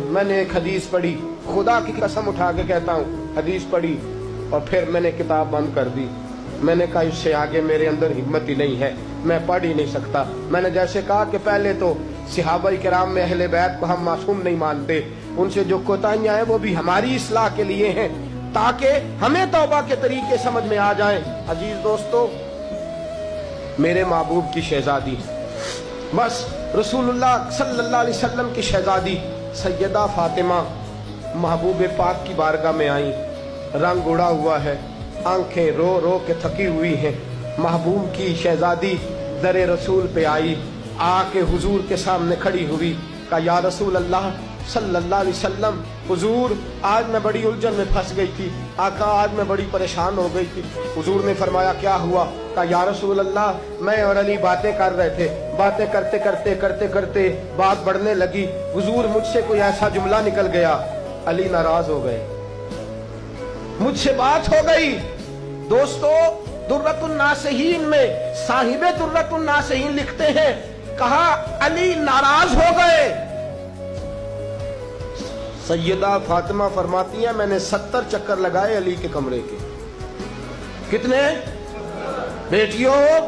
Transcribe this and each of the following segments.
मैंने एक हदीस पढ़ी, खुदा की कसम उठा के कहता हूँ, हदीस पढ़ी और फिर मैंने किताब बंद कर दी। मैंने कहा इससे आगे मेरे अंदर हिम्मत ही नहीं है, मैं पढ़ ही नहीं सकता। मैंने जैसे कहा कि पहले तो सहाबा किराम में अहले बैत को हम मासूम नहीं मानते, उनसे जो कोताहियां हैं वो भी हमारी इस्लाह के लिए हैं, ताकि हमें तौबा के तरीके समझ में आ जाएं। अजीज दोस्तों, मेरे महबूब की शहजादी, बस रसूलुल्लाह सल्लल्लाहु अलैहि वसल्लम की शहजादी सैयदा फातिमा महबूब पाक की बारगाह में आई। रंग उड़ा हुआ है, आंखें रो रो के थकी हुई हैं। महबूब की शहजादी दरे रसूल पे आई, आके हुजूर के सामने खड़ी हुई। कहा या रसूल अल्लाह सल्लल्लाहु अलैहि वसल्लम, हुजूर आज मैं बड़ी उलझन में फंस गई थी, आका आज मैं बड़ी परेशान हो गई थी। हुजूर ने फरमाया क्या हुआ? कहा या रसूल अल्लाह, मैं और अली बातें कर रहे थे, बातें करते करते करते करते बात बढ़ने लगी। हुजूर मुझसे कोई ऐसा जुमला निकल गया, अली नाराज हो गए, मुझसे बात हो गई। दोस्तों, दुर्रतुन नासिहीन में साहिबे दुर्रतुन नासिहीन लिखते हैं, कहा अली नाराज हो गए। सैयदा फातिमा फरमाती है मैंने 70 चक्कर लगाए अली के कमरे के। कितने? बेटियों,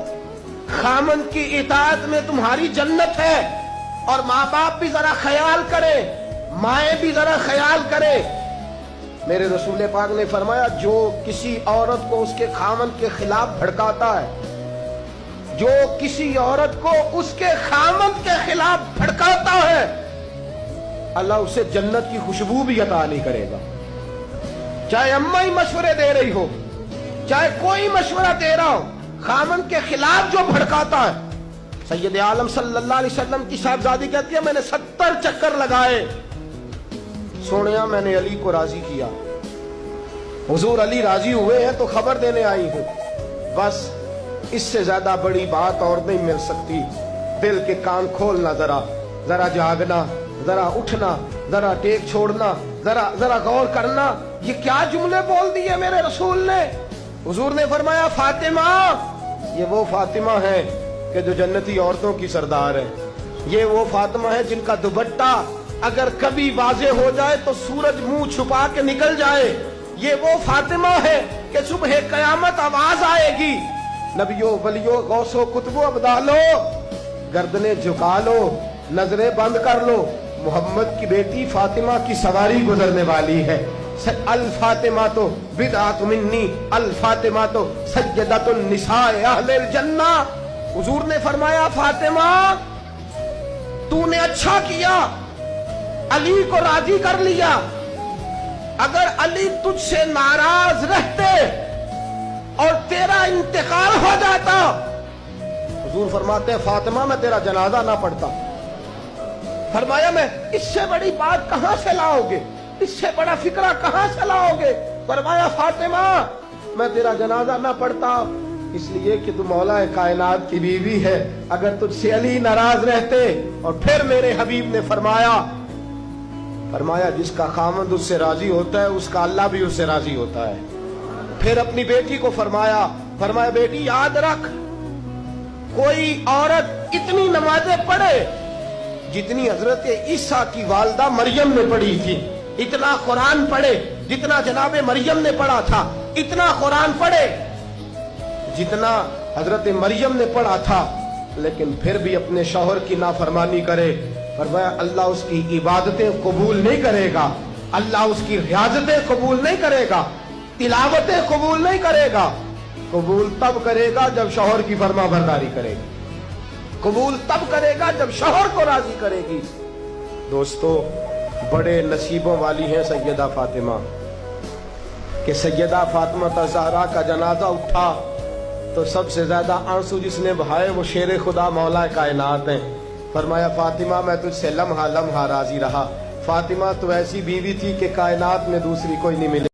खामन की इताअत में तुम्हारी जन्नत है। और माँ बाप भी जरा ख्याल करे, माएँ भी जरा ख्याल करे। मेरे रसूल पाक ने फरमाया जो किसी औरत को उसके खामन के खिलाफ भड़काता है, जो किसी औरत को उसके खामन के खिलाफ भड़काता है, अल्लाह उसे जन्नत की खुशबू भी अता नहीं करेगा। चाहे अम्मा ही मशवरे दे रही हो, चाहे कोई मशवरा दे रहा हो, खामन के खिलाफ जो भड़काता है। सैयद आलम सल्लल्लाहु अलैहि वसल्लम की साहबजादी कहती है मैंने 70 चक्कर लगाए, सोनिया मैंने अली को राजी किया। हुजूर अली राजी हुए हैं तो खबर देने आई हूं। बस इससे ज्यादा बड़ी बात और नहीं मिल सकती। दिल के कान खोलना, जरा जागना, जरा उठना, जरा टेक छोड़ना, जरा गौर करना। ये क्या जुमले बोल दिए मेरे रसूल ने? हुजूर ने फरमाया फातिमा, ये वो फातिमा है कि जो जन्नती औरतों की सरदार है। ये वो फातिमा है जिनका दुपट्टा अगर कभी वाजे हो जाए तो सूरज मुंह छुपा के निकल जाए। ये वो फातिमा है कि सुबह कयामत आवाज आएगी, नबियों वलियों गौसो कुतुबो अब्दालो, गर्दने झुका लो, नजरें बंद कर लो, मोहम्मद की बेटी फातिमा की सवारी गुजरने वाली है। अल फातिमा तो बिदअत मिन्नी, अल फातिमा तो सय्यदतुन निसाए अहलिल जन्ना। हुजूर ने फरमाया फातिमा तूने अच्छा किया, अली को राजी कर लिया। अगर अली तुझसे नाराज रहते और तेरा इंतकाल हो जाता, हुजूर फरमाते हैं फातिमा मैं तेरा जनाजा ना पढ़ता। फरमाया मैं इससे बड़ी बात कहां से लाओगे, इससे बड़ा फिक्रा कहां से लाओगे? फरमाया फातिमा मैं तेरा जनाजा ना पढ़ता इसलिए कि तू मौला कायनात की बीवी है। अगर तुझसे अली नाराज रहते। और फिर मेरे हबीब ने फरमाया जिसका खामद उससे राजी होता है उसका अल्लाह भी उससे राजी होता है। फिर अपनी बेटी को फरमाया बेटी याद रख, कोई औरत इतनी नमाजें पढ़े जितनी हजरत ईसा की वालदा मरियम ने पढ़ी थी, इतना कुरान पढ़े जितना जनाबे मरियम ने पढ़ा था, इतना कुरान पढ़े जितना हजरत मरियम ने पढ़ा था, लेकिन फिर भी अपने शौहर की नाफरमानी करे, फरमाया अल्लाह उसकी इबादतें कबूल नहीं करेगा, अल्लाह उसकी रियाजतें कबूल नहीं करेगा, तिलावतें कबूल नहीं करेगा। कबूल तब करेगा जब शौहर की फरमा बरदारी करेगी, कबूल तब करेगा जब शौहर को राजी करेगी। दोस्तों, बड़े नसीबों वाली हैं सैयदा फातिमा कि सैयदा फातिमा ज़हरा का जनाजा उठा तो सबसे ज्यादा आंसू जिसने बहाए वो शेर खुदा मौला कायनात है। फरमाया फातिमा मैं तुझसे लम्हा लम्हा राजी रहा। फातिमा तो ऐसी बीवी थी कि कायनात में दूसरी कोई नहीं मिले।